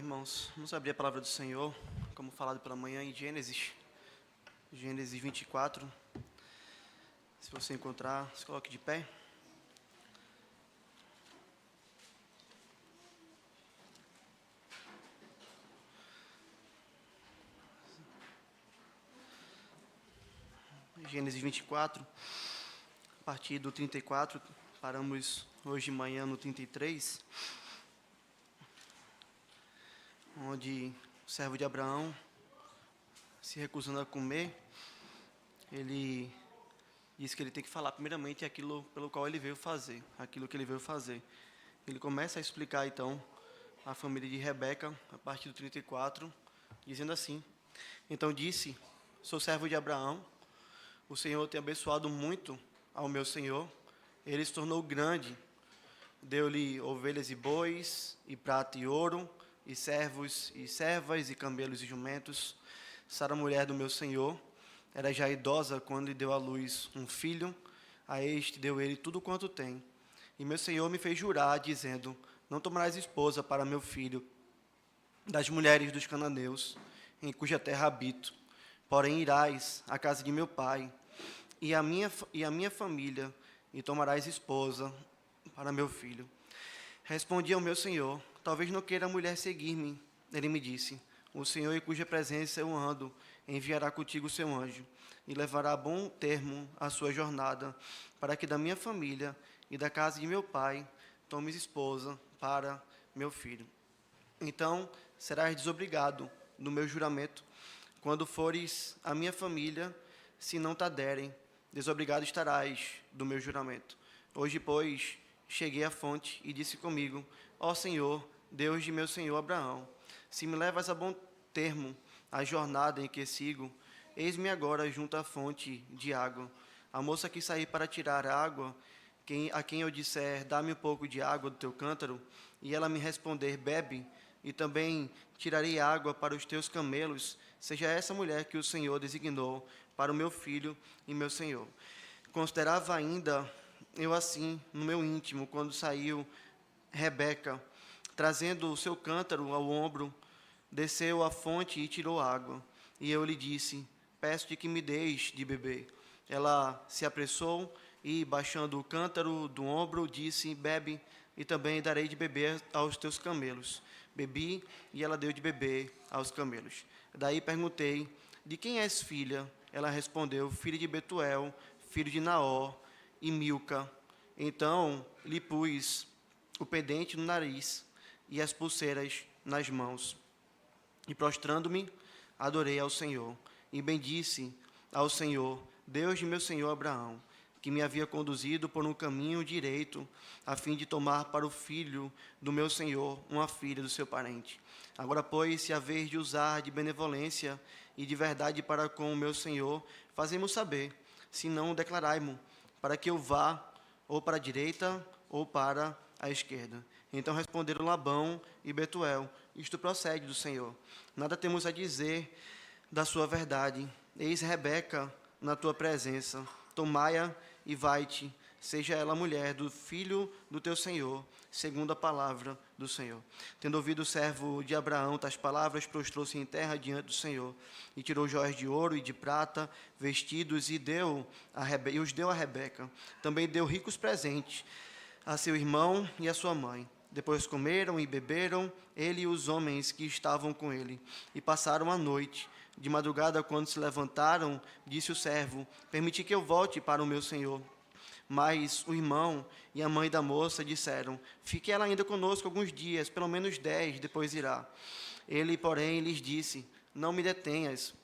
irmãos, vamos abrir a palavra do Senhor, como falado pela manhã, em Gênesis 24. Se você encontrar, se coloque de pé. Gênesis 24, a partir do 34, paramos hoje de manhã no 33, onde o servo de Abraão, se recusando a comer, ele diz que ele tem que falar primeiramente aquilo pelo qual ele veio fazer, aquilo que ele veio fazer. Ele começa a explicar então a família de Rebeca, a partir do 34, dizendo assim: então disse, sou servo de Abraão, o Senhor tem abençoado muito ao meu senhor, ele se tornou grande, deu-lhe ovelhas e bois, e prata e ouro, e servos e servas, e camelos e jumentos. Sara, mulher do meu senhor, era já idosa quando lhe deu à luz um filho, a este deu ele tudo quanto tem. E meu senhor me fez jurar, dizendo, não tomarás esposa para meu filho das mulheres dos cananeus, em cuja terra habito, porém irás à casa de meu pai e a minha família, e tomarás esposa para meu filho. Respondi ao meu senhor, talvez não queira a mulher seguir-me. Ele me disse, o Senhor em cuja presença eu ando, enviará contigo o seu anjo, e levará a bom termo a sua jornada, para que da minha família e da casa de meu pai tomes esposa para meu filho. Então serás desobrigado do meu juramento, quando fores a minha família, se não te derem, desobrigado estarás do meu juramento. Hoje, pois, cheguei à fonte e disse comigo, ó Senhor, Deus de meu senhor Abraão, se me levas a bom termo a jornada em que sigo, eis-me agora junto à fonte de água. A moça que sair para tirar água, a quem eu disser, dá-me um pouco de água do teu cântaro, e ela me responder, bebe, e também tirarei água para os teus camelos, seja essa mulher que o Senhor designou para o meu filho e meu senhor. Considerava ainda eu assim no meu íntimo, quando saiu Rebeca, trazendo o seu cântaro ao ombro, desceu à fonte e tirou água. E eu lhe disse, peço-te que me deis de beber. Ela se apressou e, baixando o cântaro do ombro, disse, bebe, e também darei de beber aos teus camelos. Bebi, e ela deu de beber aos camelos. Daí perguntei, de quem és filha? Ela respondeu, filha de Betuel, filho de Naor e Milca. Então lhe pus o pendente no nariz e as pulseiras nas mãos. E prostrando-me, adorei ao Senhor. E bendisse ao Senhor, Deus de meu senhor Abraão, que me havia conduzido por um caminho direito, a fim de tomar para o filho do meu senhor uma filha do seu parente. Agora, pois, se haver de usar de benevolência e de verdade para com o meu senhor, fazemos saber, se não, declarai-mo, para que eu vá ou para a direita ou para a esquerda. Então responderam Labão e Betuel, isto procede do Senhor. Nada temos a dizer da sua verdade. Eis Rebeca na tua presença, tomai-a e vai-te, seja ela mulher do filho do teu Senhor, segundo a palavra do Senhor. Tendo ouvido o servo de Abraão tais palavras, prostrou-se em terra diante do Senhor, e tirou joias de ouro e de prata, vestidos, e os deu a Rebeca. Também deu ricos presentes a seu irmão e a sua mãe. Depois comeram e beberam, ele e os homens que estavam com ele, e passaram a noite. De madrugada, quando se levantaram, disse o servo, permiti que eu volte para o meu senhor. Mas o irmão e a mãe da moça disseram, fique ela ainda conosco alguns dias, pelo menos 10, depois irá. Ele, porém, lhes disse, não me detenhas,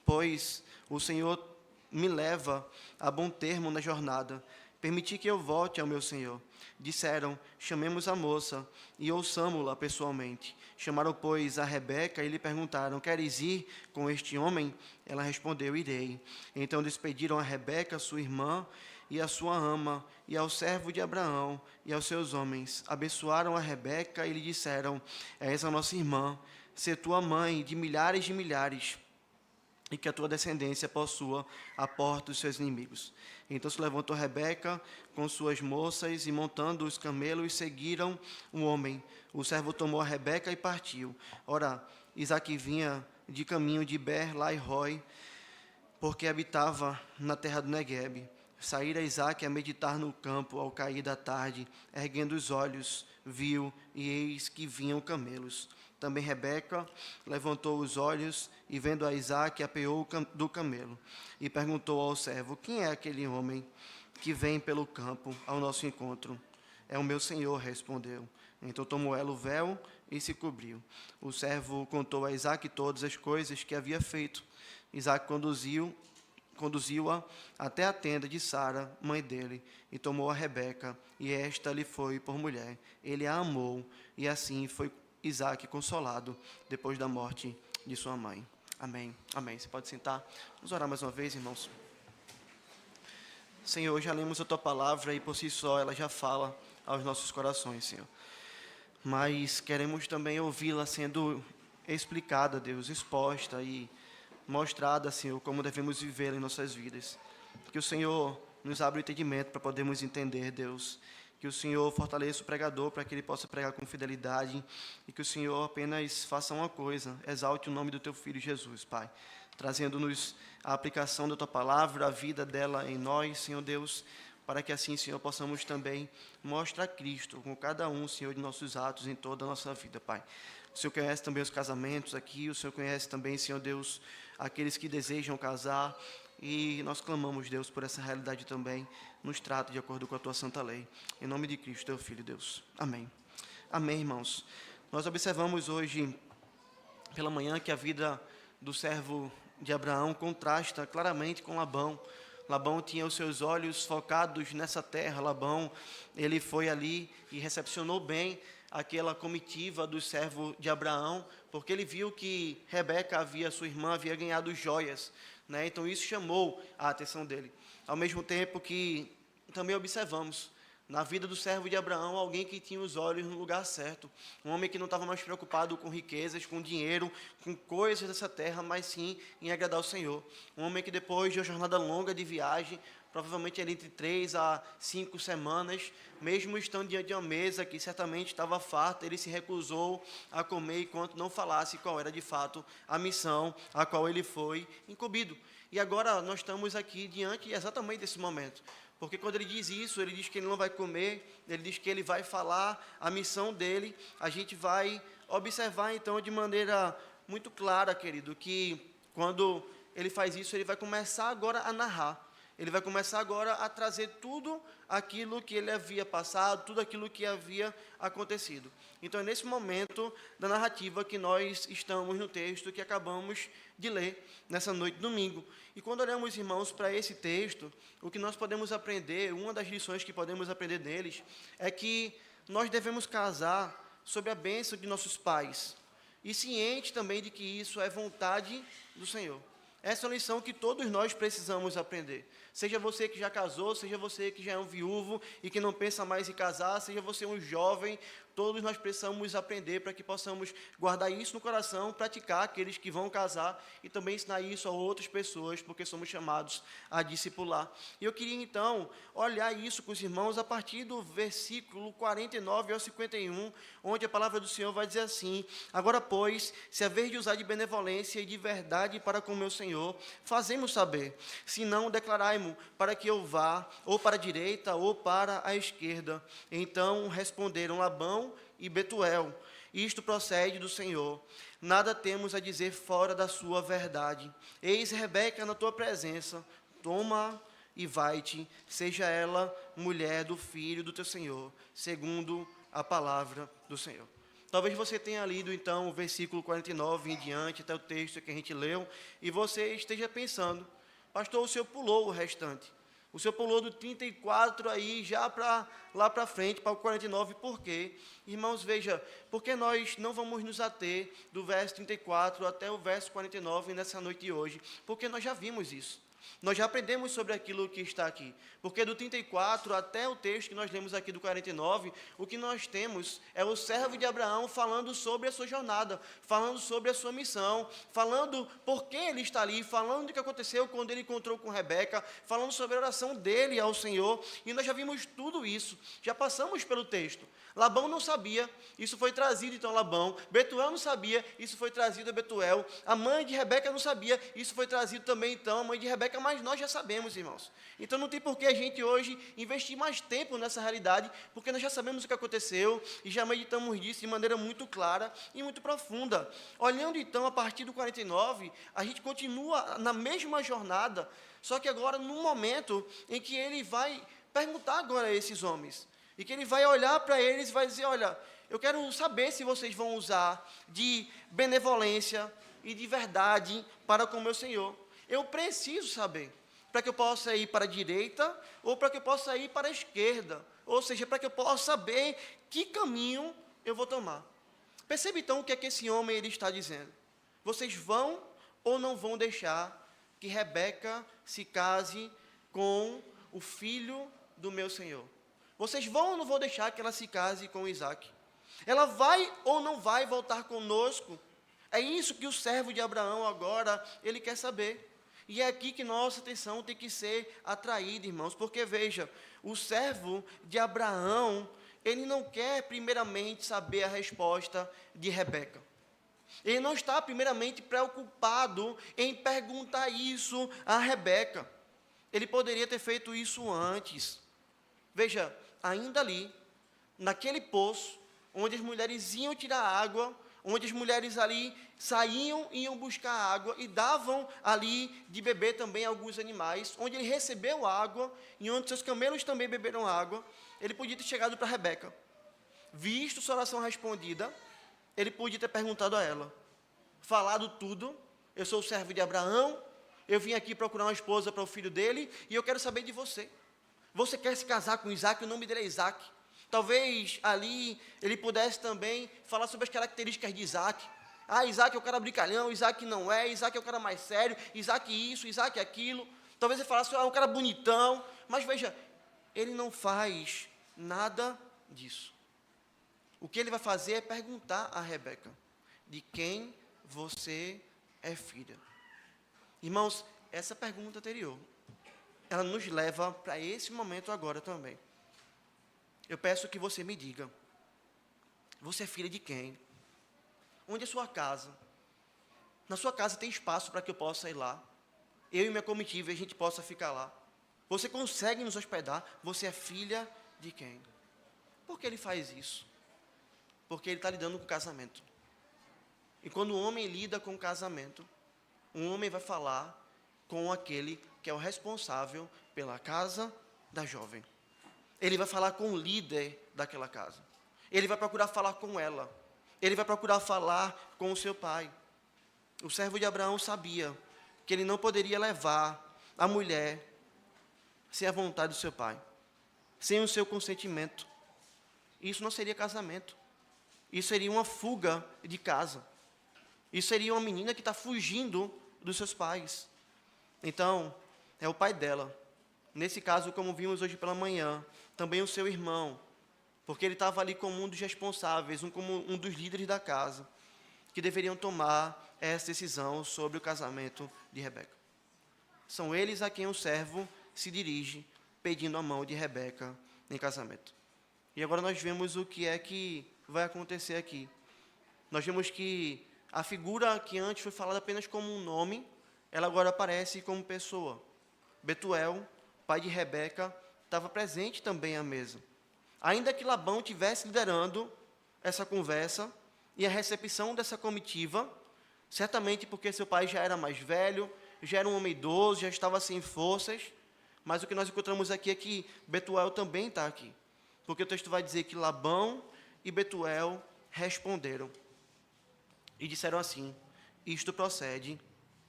pois o Senhor me leva a bom termo na jornada. Permiti que eu volte ao meu senhor. Disseram, chamemos a moça e ouçamo-la pessoalmente. Chamaram, pois, a Rebeca e lhe perguntaram, queres ir com este homem? Ela respondeu, irei. Então despediram a Rebeca, sua irmã, e a sua ama, e ao servo de Abraão, e aos seus homens. Abençoaram a Rebeca e lhe disseram, és a nossa irmã, sê tua mãe de milhares, e que a tua descendência possua a porta dos seus inimigos. Então se levantou Rebeca com suas moças, e montando os camelos, seguiram o homem. O servo tomou a Rebeca e partiu. Ora, Isaque vinha de caminho de Ber-lai-roi, porque habitava na terra do Neguebe. Saíra Isaque a meditar no campo ao cair da tarde, erguendo os olhos, viu, e eis que vinham camelos. Também Rebeca levantou os olhos, e vendo a Isaque, apeou do camelo, e perguntou ao servo: quem é aquele homem que vem pelo campo ao nosso encontro? É o meu senhor, respondeu. Então tomou ela o véu e se cobriu. O servo contou a Isaque todas as coisas que havia feito. Isaque conduziu-a até a tenda de Sara, mãe dele, e tomou a Rebeca, e esta lhe foi por mulher. Ele a amou, e assim foi Isaque consolado depois da morte de sua mãe. Amém. Amém. Você pode sentar. Vamos orar mais uma vez, irmãos. Senhor, já lemos a Tua palavra e por si só ela já fala aos nossos corações, Senhor. Mas queremos também ouvi-la sendo explicada, Deus, exposta e mostrada, Senhor, como devemos viver em nossas vidas. Que o Senhor nos abra o entendimento para podermos entender, Deus. Que o Senhor fortaleça o pregador para que ele possa pregar com fidelidade. E que o Senhor apenas faça uma coisa: exalte o nome do Teu Filho Jesus, Pai. Trazendo-nos a aplicação da Tua palavra, a vida dela em nós, Senhor Deus. Para que assim, Senhor, possamos também mostrar Cristo com cada um, Senhor, de nossos atos em toda a nossa vida, Pai. O Senhor conhece também os casamentos aqui, o Senhor conhece também, Senhor Deus, aqueles que desejam casar, e nós clamamos, Deus, por essa realidade também. Nos trata de acordo com a Tua santa lei. Em nome de Cristo, Teu Filho, Deus. Amém. Amém, irmãos. Nós observamos hoje, pela manhã, que a vida do servo de Abraão contrasta claramente com Labão. Labão tinha os seus olhos focados nessa terra. Labão, ele foi ali e recepcionou bem aquela comitiva do servo de Abraão, porque ele viu que Rebeca, sua irmã, havia ganhado joias, né? Então isso chamou a atenção dele. Ao mesmo tempo que também observamos na vida do servo de Abraão, alguém que tinha os olhos no lugar certo. Um homem que não estava mais preocupado com riquezas, com dinheiro, com coisas dessa terra, mas sim em agradar o Senhor. Um homem que depois de uma jornada longa de viagem, provavelmente ali entre 3 a 5 semanas, mesmo estando diante de uma mesa que certamente estava farta, ele se recusou a comer enquanto não falasse qual era de fato a missão a qual ele foi incumbido. E agora nós estamos aqui diante exatamente desse momento. Porque quando ele diz isso, ele diz que ele não vai comer, ele diz que ele vai falar a missão dele. A gente vai observar, então, de maneira muito clara, querido, que quando ele faz isso, ele vai começar agora a narrar. Ele vai começar agora a trazer tudo aquilo que ele havia passado, tudo aquilo que havia acontecido. Então, é nesse momento da narrativa que nós estamos no texto que acabamos de ler nessa noite de domingo. E quando olhamos, irmãos, para esse texto, o que nós podemos aprender, uma das lições que podemos aprender deles, é que nós devemos casar sob a bênção de nossos pais, e ciente também de que isso é vontade do Senhor. Essa é uma lição que todos nós precisamos aprender. Seja você que já casou, seja você que já é um viúvo e que não pensa mais em casar, seja você um jovem, todos nós precisamos aprender para que possamos guardar isso no coração, praticar aqueles que vão casar e também ensinar isso a outras pessoas, porque somos chamados a discipular. E eu queria, então, olhar isso com os irmãos a partir do versículo 49 ao 51, onde a palavra do Senhor vai dizer assim: agora, pois, se haver de usar de benevolência e de verdade para com o meu Senhor, fazemos saber, se não declarai-mo para que eu vá, ou para a direita, ou para a esquerda. Então responderam Labão e Betuel: isto procede do Senhor, nada temos a dizer fora da sua verdade. Eis Rebeca na tua presença, toma e vai-te, seja ela mulher do filho do teu Senhor, segundo a palavra do Senhor. Talvez você tenha lido, então, o versículo 49 em diante, até o texto que a gente leu, e você esteja pensando: pastor, o senhor pulou o restante. O senhor pulou do 34 aí já para lá para frente, para o 49. Por quê? Irmãos, veja, porque nós não vamos nos ater do verso 34 até o verso 49 nessa noite de hoje? Porque nós já vimos isso. Nós já aprendemos sobre aquilo que está aqui, porque do 34 até o texto que nós lemos aqui do 49, o que nós temos é o servo de Abraão falando sobre a sua jornada, falando sobre a sua missão, falando por que ele está ali, falando do que aconteceu quando ele encontrou com Rebeca, falando sobre a oração dele ao Senhor, e nós já vimos tudo isso, já passamos pelo texto. Labão não sabia, isso foi trazido então a Labão. Betuel não sabia, isso foi trazido a Betuel. A mãe de Rebeca não sabia, isso foi trazido também então a mãe de Rebeca, mas nós já sabemos, irmãos. Então não tem por que a gente hoje investir mais tempo nessa realidade, porque nós já sabemos o que aconteceu e já meditamos disso de maneira muito clara e muito profunda. Olhando então a partir do 49, a gente continua na mesma jornada, só que agora num momento em que ele vai perguntar agora a esses homens. E que ele vai olhar para eles e vai dizer, olha, eu quero saber se vocês vão usar de benevolência e de verdade para com o meu Senhor. Eu preciso saber, para que eu possa ir para a direita ou para que eu possa ir para a esquerda. Ou seja, para que eu possa saber que caminho eu vou tomar. Percebe então o que é que esse homem ele está dizendo. Vocês vão ou não vão deixar que Rebeca se case com o filho do meu Senhor? Vocês vão ou não vão deixar que ela se case com Isaac? Ela vai ou não vai voltar conosco? É isso que o servo de Abraão agora, ele quer saber. E é aqui que nossa atenção tem que ser atraída, irmãos, porque veja, o servo de Abraão, ele não quer primeiramente saber a resposta de Rebeca. Ele não está primeiramente preocupado em perguntar isso a Rebeca. Ele poderia ter feito isso antes. Veja, ainda ali, naquele poço, onde as mulheres iam tirar água, onde as mulheres ali saíam e iam buscar água e davam ali de beber também a alguns animais, onde ele recebeu água e onde seus camelos também beberam água, ele podia ter chegado para Rebeca. Visto sua oração respondida, ele podia ter perguntado a ela, falado tudo, eu sou o servo de Abraão, eu vim aqui procurar uma esposa para o filho dele e eu quero saber de você. Você quer se casar com Isaac? O nome dele é Isaac. Talvez ali ele pudesse também falar sobre as características de Isaac. Ah, Isaac é o cara brincalhão, Isaac não é, Isaac é o cara mais sério, Isaac isso, Isaac aquilo. Talvez ele falasse, ah, um cara bonitão. Mas veja, ele não faz nada disso. O que ele vai fazer é perguntar a Rebeca, de quem você é filha? Irmãos, essa pergunta anterior, ela nos leva para esse momento agora também. Eu peço que você me diga, você é filha de quem? Onde é sua casa? Na sua casa tem espaço para que eu possa ir lá? Eu e minha comitiva, a gente possa ficar lá. Você consegue nos hospedar? Você é filha de quem? Por que ele faz isso? Porque ele está lidando com o casamento. E quando o homem lida com o casamento, um homem vai falar com aquele que é o responsável pela casa da jovem. Ele vai falar com o líder daquela casa. Ele vai procurar falar com ela. Ele vai procurar falar com o seu pai. O servo de Abraão sabia que ele não poderia levar a mulher sem a vontade do seu pai, sem o seu consentimento. Isso não seria casamento. Isso seria uma fuga de casa. Isso seria uma menina que está fugindo dos seus pais. Então, é o pai dela. Nesse caso, como vimos hoje pela manhã, também o seu irmão, porque ele estava ali como um dos responsáveis, como um dos líderes da casa, que deveriam tomar essa decisão sobre o casamento de Rebeca. São eles a quem o servo se dirige, pedindo a mão de Rebeca em casamento. E agora nós vemos o que é que vai acontecer aqui. Nós vemos que a figura que antes foi falada apenas como um nome, ela agora aparece como pessoa. Betuel, pai de Rebeca, estava presente também à mesa. Ainda que Labão estivesse liderando essa conversa e a recepção dessa comitiva, certamente porque seu pai já era mais velho, já era um homem idoso, já estava sem forças, mas o que nós encontramos aqui é que Betuel também está aqui. Porque o texto vai dizer que Labão e Betuel responderam e disseram assim: isto procede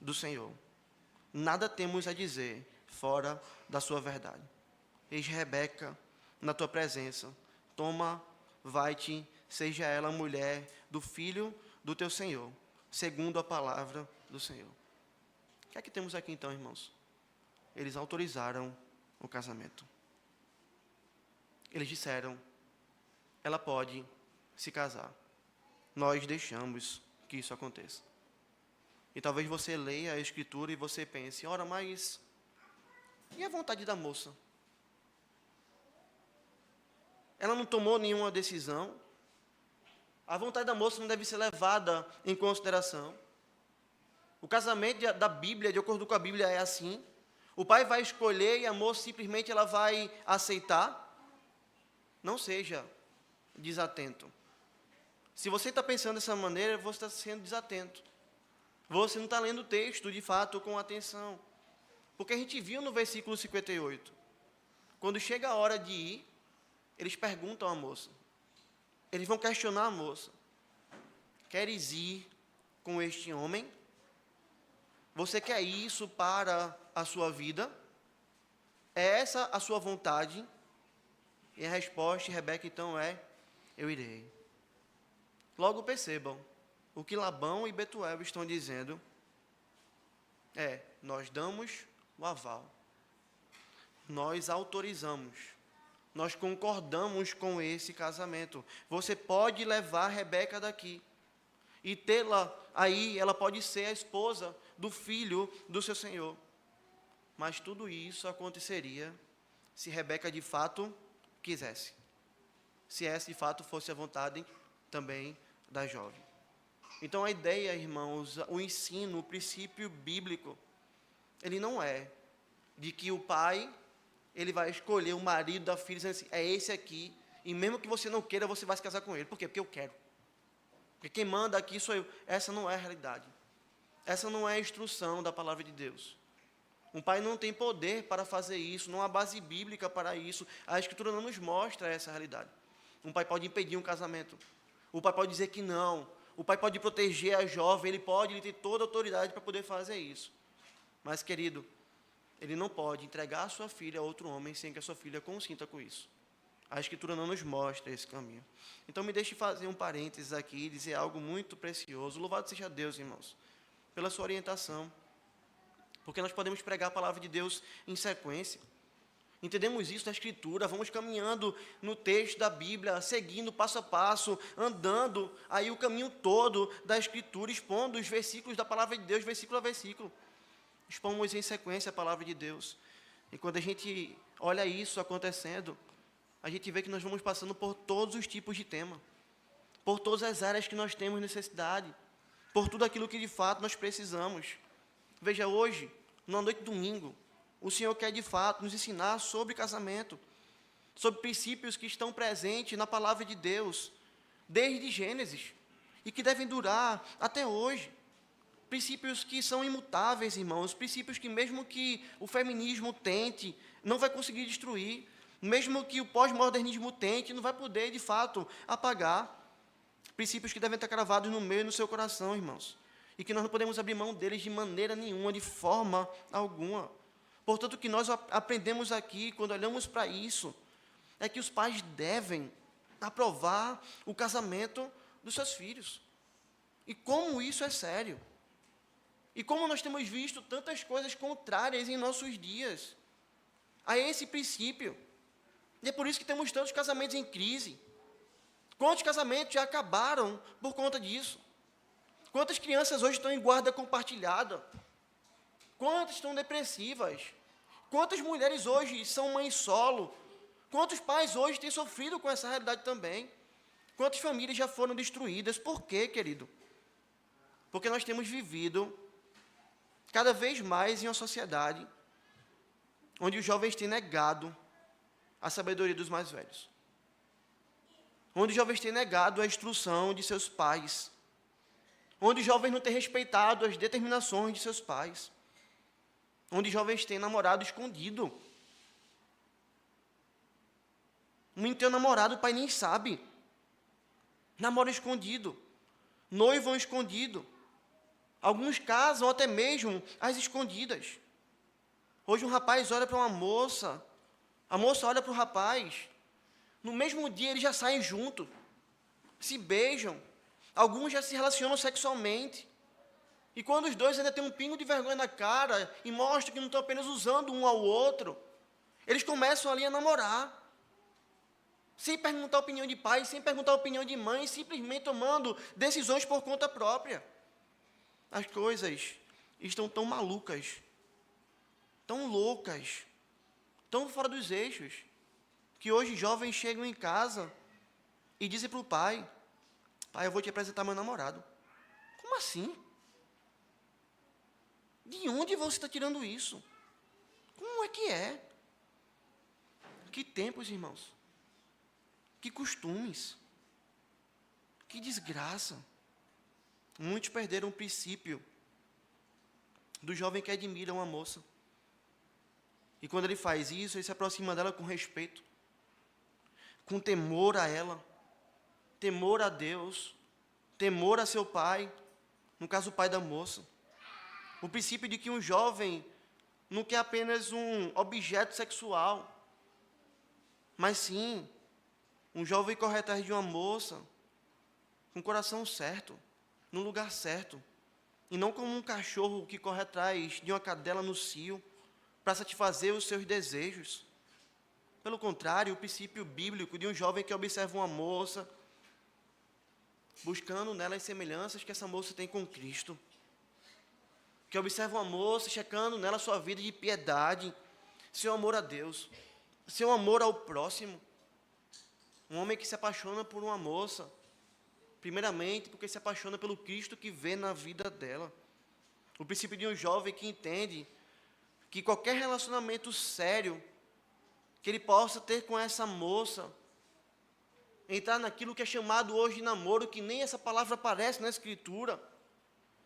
do Senhor. Nada temos a dizer fora da sua verdade. Eis Rebeca na tua presença. Toma, vai-te, seja ela mulher do filho do teu Senhor, segundo a palavra do Senhor. O que é que temos aqui então, irmãos? eles autorizaram o casamento. Eles disseram, ela pode se casar. Nós deixamos que isso aconteça. E talvez você leia a Escritura e você pense, ora, mas e a vontade da moça? Ela não tomou nenhuma decisão. A vontade da moça não deve ser levada em consideração. O casamento da Bíblia, de acordo com a Bíblia, é assim. O pai vai escolher e a moça simplesmente ela vai aceitar. Não seja desatento. Se você está pensando dessa maneira, você está sendo desatento. Você não está lendo o texto, de fato, com atenção. Porque a gente viu no versículo 58. Quando chega a hora de ir, eles perguntam à moça. Eles vão questionar a moça. Queres ir com este homem? Você quer isso para a sua vida? É essa a sua vontade? E a resposta de Rebeca, então, é, eu irei. Logo percebam, o que Labão e Betuel estão dizendo é, nós damos o aval. Nós autorizamos. Nós concordamos com esse casamento. Você pode levar Rebeca daqui e tê-la aí, ela pode ser a esposa do filho do seu senhor. Mas tudo isso aconteceria se Rebeca de fato quisesse. Se essa de fato fosse a vontade também da jovem. Então a ideia, irmãos, o ensino, o princípio bíblico, ele não é de que o pai, ele vai escolher o marido da filha, dizendo assim, é esse aqui, e mesmo que você não queira, você vai se casar com ele. Por quê? Porque eu quero. Porque quem manda aqui sou eu. Essa não é a realidade. Essa não é a instrução da palavra de Deus. Um pai não tem poder para fazer isso, não há base bíblica para isso. A Escritura não nos mostra essa realidade. Um pai pode impedir um casamento. O pai pode dizer que não. O pai pode proteger a jovem, ele ter toda a autoridade para poder fazer isso. Mas, querido, ele não pode entregar a sua filha a outro homem sem que a sua filha consinta com isso. A Escritura não nos mostra esse caminho. Então, me deixe fazer um parênteses aqui e dizer algo muito precioso. Louvado seja Deus, irmãos, pela sua orientação. Porque nós podemos pregar a palavra de Deus em sequência. Entendemos isso na Escritura, vamos caminhando no texto da Bíblia, seguindo passo a passo, andando aí o caminho todo da Escritura, expondo os versículos da palavra de Deus, versículo a versículo. Expomos em sequência a palavra de Deus. E quando a gente olha isso acontecendo, a gente vê que nós vamos passando por todos os tipos de tema, por todas as áreas que nós temos necessidade, por tudo aquilo que de fato nós precisamos. Veja, hoje, numa noite de domingo, o Senhor quer de fato nos ensinar sobre casamento, sobre princípios que estão presentes na palavra de Deus, desde Gênesis, e que devem durar até hoje. Princípios que são imutáveis, irmãos, princípios que mesmo que o feminismo tente, não vai conseguir destruir, mesmo que o pós-modernismo tente, não vai poder, de fato, apagar. Princípios que devem estar cravados no meio e no seu coração, irmãos, e que nós não podemos abrir mão deles de maneira nenhuma, de forma alguma. Portanto, o que nós aprendemos aqui, quando olhamos para isso, é que os pais devem aprovar o casamento dos seus filhos. E como isso é sério. E como nós temos visto tantas coisas contrárias em nossos dias a esse princípio. E é por isso que temos tantos casamentos em crise. Quantos casamentos já acabaram por conta disso? Quantas crianças hoje estão em guarda compartilhada? Quantas estão depressivas? Quantas mulheres hoje são mães solo? Quantos pais hoje têm sofrido com essa realidade também? Quantas famílias já foram destruídas? Por quê, querido? Porque nós temos vivido cada vez mais em uma sociedade onde os jovens têm negado a sabedoria dos mais velhos. Onde os jovens têm negado a instrução de seus pais. Onde os jovens não têm respeitado as determinações de seus pais. Onde os jovens têm namorado escondido. O menino tem um namorado, o pai nem sabe. Namoro escondido. Noivam escondido. Alguns casam até mesmo às escondidas. Hoje um rapaz olha para uma moça, a moça olha para o rapaz, no mesmo dia eles já saem juntos, se beijam, alguns já se relacionam sexualmente. E quando os dois ainda têm um pingo de vergonha na cara e mostram que não estão apenas usando um ao outro, eles começam ali a namorar. Sem perguntar a opinião de pai, sem perguntar a opinião de mãe, simplesmente tomando decisões por conta própria. As coisas estão tão malucas, tão loucas, tão fora dos eixos, que hoje jovens chegam em casa e dizem para o pai: pai, eu vou te apresentar meu namorado. Como assim? De onde você está tirando isso? Como é que é? Que tempos, irmãos? Que costumes? Que desgraça! Muitos perderam o princípio do jovem que admira uma moça. E quando ele faz isso, ele se aproxima dela com respeito, com temor a ela, temor a Deus, temor a seu pai, no caso o pai da moça. O princípio de que um jovem não quer apenas um objeto sexual, mas sim, um jovem corre atrás de uma moça, com o coração certo, no lugar certo, e não como um cachorro que corre atrás de uma cadela no cio, para satisfazer os seus desejos. Pelo contrário, o princípio bíblico de um jovem que observa uma moça, buscando nela as semelhanças que essa moça tem com Cristo, que observa uma moça, checando nela a sua vida de piedade, seu amor a Deus, seu amor ao próximo. Um homem que se apaixona por uma moça, primeiramente porque se apaixona pelo Cristo que vê na vida dela. O princípio de um jovem que entende que qualquer relacionamento sério que ele possa ter com essa moça, entrar naquilo que é chamado hoje de namoro, que nem essa palavra aparece na Escritura,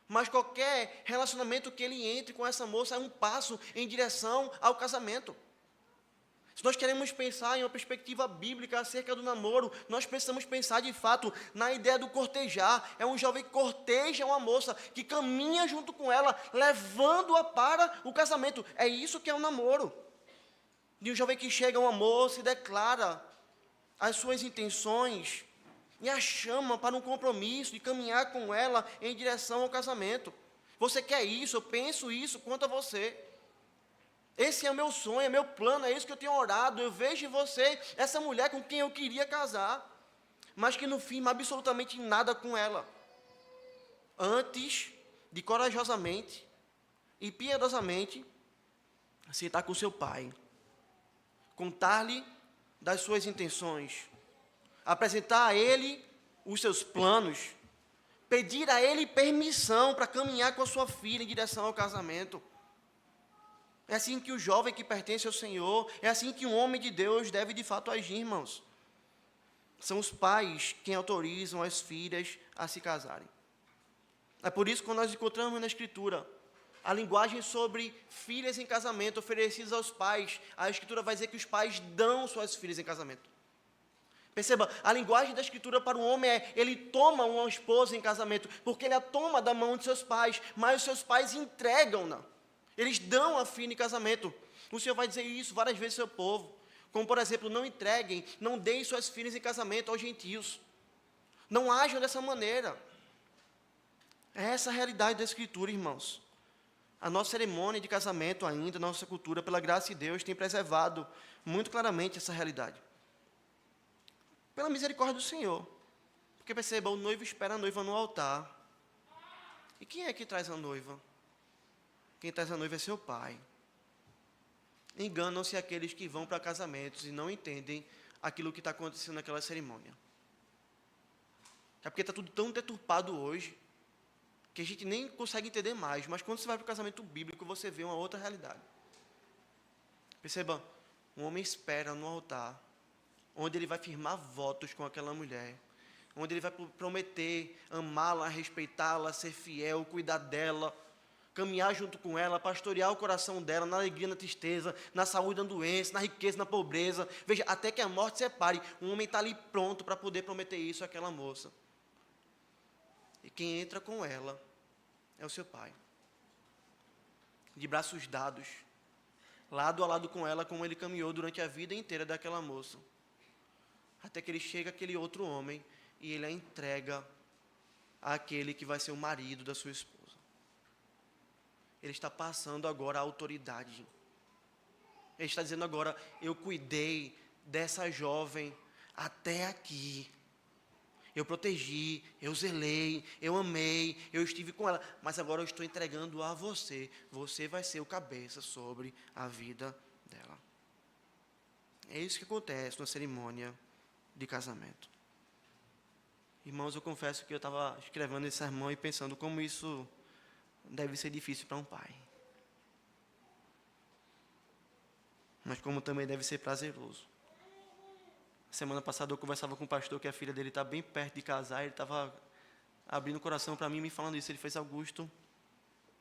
mas qualquer relacionamento que ele entre com essa moça é um passo em direção ao casamento. Se nós queremos pensar em uma perspectiva bíblica acerca do namoro, nós precisamos pensar de fato na ideia do cortejar. É um jovem que corteja uma moça, que caminha junto com ela, levando-a para o casamento. É isso que é um namoro. De um jovem que chega a uma moça e declara as suas intenções e a chama para um compromisso de caminhar com ela em direção ao casamento. Você quer isso? Eu penso isso quanto a você. Esse é o meu sonho, é meu plano, é isso que eu tenho orado. Eu vejo em você essa mulher com quem eu queria casar, mas que não firma absolutamente nada com ela. Antes de corajosamente e piedosamente sentar com seu pai, contar-lhe das suas intenções, apresentar a ele os seus planos, pedir a ele permissão para caminhar com a sua filha em direção ao casamento. É assim que o jovem que pertence ao Senhor, é assim que um homem de Deus deve de fato agir, irmãos. São os pais quem autorizam as filhas a se casarem. É por isso que quando nós encontramos na Escritura a linguagem sobre filhas em casamento oferecidas aos pais, a Escritura vai dizer que os pais dão suas filhas em casamento. Perceba, a linguagem da Escritura para o homem é, ele toma uma esposa em casamento, porque ele a toma da mão de seus pais, mas os seus pais entregam-na. Eles dão a filha em casamento. O Senhor vai dizer isso várias vezes ao seu povo. Como, por exemplo, não entreguem, não deem suas filhas em casamento aos gentios. Não ajam dessa maneira. É essa a realidade da Escritura, irmãos. A nossa cerimônia de casamento ainda, a nossa cultura, pela graça de Deus, tem preservado muito claramente essa realidade. Pela misericórdia do Senhor. Porque perceba, o noivo espera a noiva no altar. E quem é que traz a noiva? Quem traz a noiva é seu pai. Enganam-se aqueles que vão para casamentos e não entendem aquilo que está acontecendo naquela cerimônia. É porque está tudo tão deturpado hoje, que a gente nem consegue entender mais, mas quando você vai para o casamento bíblico, você vê uma outra realidade. Perceba, um homem espera no altar, onde ele vai firmar votos com aquela mulher, onde ele vai prometer amá-la, respeitá-la, ser fiel, cuidar dela, caminhar junto com ela, pastorear o coração dela, na alegria, na tristeza, na saúde, na doença, na riqueza, na pobreza. Veja, até que a morte separe, um homem está ali pronto para poder prometer isso àquela moça. E quem entra com ela é o seu pai. De braços dados, lado a lado com ela, como ele caminhou durante a vida inteira daquela moça. Até que ele chega aquele outro homem e ele a entrega àquele que vai ser o marido da sua esposa. Ele está passando agora a autoridade. Ele está dizendo agora, eu cuidei dessa jovem até aqui. Eu protegi, eu zelei, eu amei, eu estive com ela. Mas agora eu estou entregando a você. Você vai ser o cabeça sobre a vida dela. É isso que acontece na cerimônia de casamento. Irmãos, eu confesso que eu estava escrevendo esse sermão e pensando como isso deve ser difícil para um pai. Mas como também deve ser prazeroso. Semana passada eu conversava com um pastor que a filha dele está bem perto de casar. Ele estava abrindo o coração para mim, me falando isso. Ele fez: Augusto,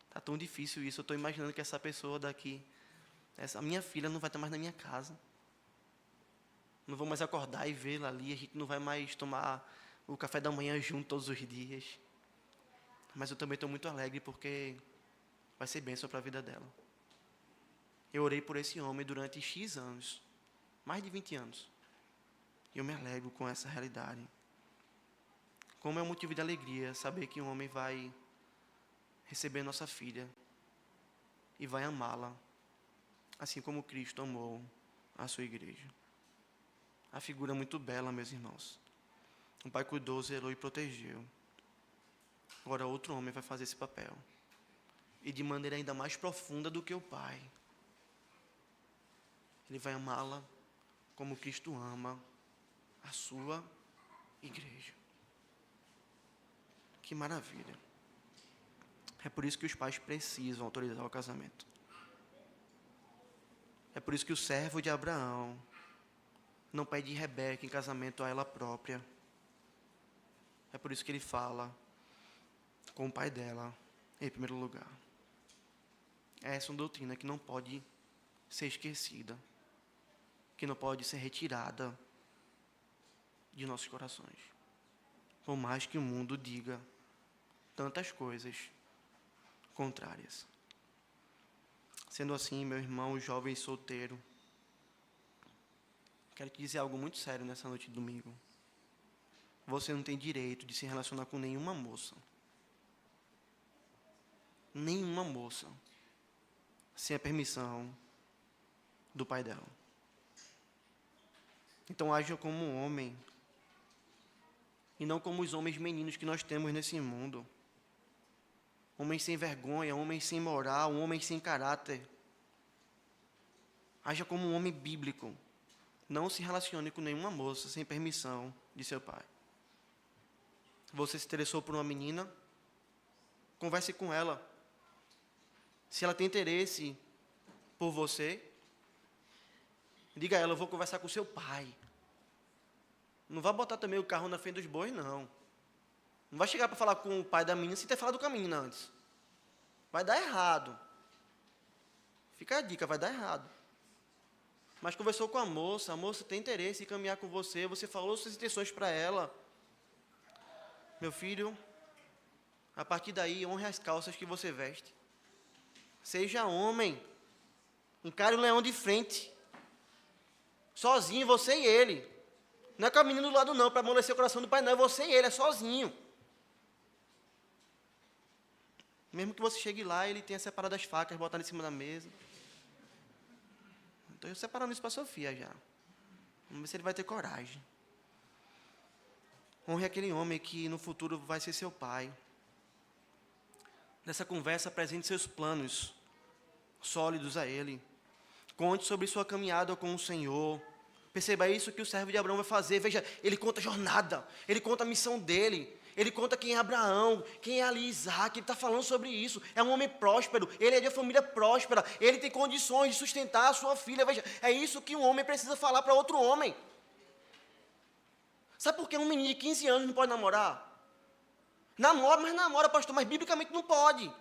está tão difícil isso. Eu estou imaginando que essa pessoa daqui, essa minha filha não vai estar mais na minha casa. Não vou mais acordar e vê-la ali. A gente não vai mais tomar o café da manhã junto todos os dias. Mas eu também estou muito alegre porque vai ser bênção para a vida dela. Eu orei por esse homem durante X anos, mais de 20 anos. E eu me alegro com essa realidade. Como é um motivo de alegria saber que um homem vai receber nossa filha e vai amá-la, assim como Cristo amou a sua igreja. A figura é muito bela, meus irmãos. O pai cuidou, zelou e protegeu. Agora outro homem vai fazer esse papel. E de maneira ainda mais profunda do que o pai. Ele vai amá-la como Cristo ama a sua igreja. Que maravilha. É por isso que os pais precisam autorizar o casamento. É por isso que o servo de Abraão não pede Rebeca em casamento a ela própria. É por isso que ele fala com o pai dela em primeiro lugar. Essa é uma doutrina que não pode ser esquecida, que não pode ser retirada de nossos corações. Por mais que o mundo diga tantas coisas contrárias. Sendo assim, meu irmão jovem solteiro, quero te dizer algo muito sério nessa noite de domingo. Você não tem direito de se relacionar com nenhuma moça. Nenhuma moça. Sem a permissão do pai dela. Então haja como um homem. E não como os homens meninos que nós temos nesse mundo. Homens sem vergonha, homens sem moral, homens sem caráter. Haja como um homem bíblico. Não se relacione com nenhuma moça sem permissão de seu pai. Você se interessou por uma menina? Converse com ela. Se ela tem interesse por você, diga a ela: eu vou conversar com seu pai. Não vai botar também o carro na frente dos bois, não. Não vai chegar para falar com o pai da menina sem ter falado com a menina antes. Vai dar errado. Fica a dica, vai dar errado. Mas conversou com a moça tem interesse em caminhar com você, você falou suas intenções para ela. Meu filho, a partir daí, honre as calças que você veste. Seja homem. Encare o leão de frente. Sozinho, você e ele. Não é com a menina do lado não, para amolecer o coração do pai, não. É você e ele, é sozinho. Mesmo que você chegue lá, ele tenha separado as facas, botado em cima da mesa. Estou separando isso para a Sofia já. Vamos ver se ele vai ter coragem. Honre aquele homem que no futuro vai ser seu pai. Nessa conversa, apresente seus planos sólidos a ele. Conte sobre sua caminhada com o Senhor. Perceba isso que o servo de Abraão vai fazer. Veja, ele conta a jornada, ele conta a missão dele. Ele conta quem é Abraão, quem é ali Isaac. Ele está falando sobre isso. É um homem próspero, ele é de uma família próspera. Ele tem condições de sustentar a sua filha. Veja, é isso que um homem precisa falar para outro homem. Sabe por que um menino de 15 anos não pode namorar? Namora, mas namora, pastor, mas biblicamente não pode.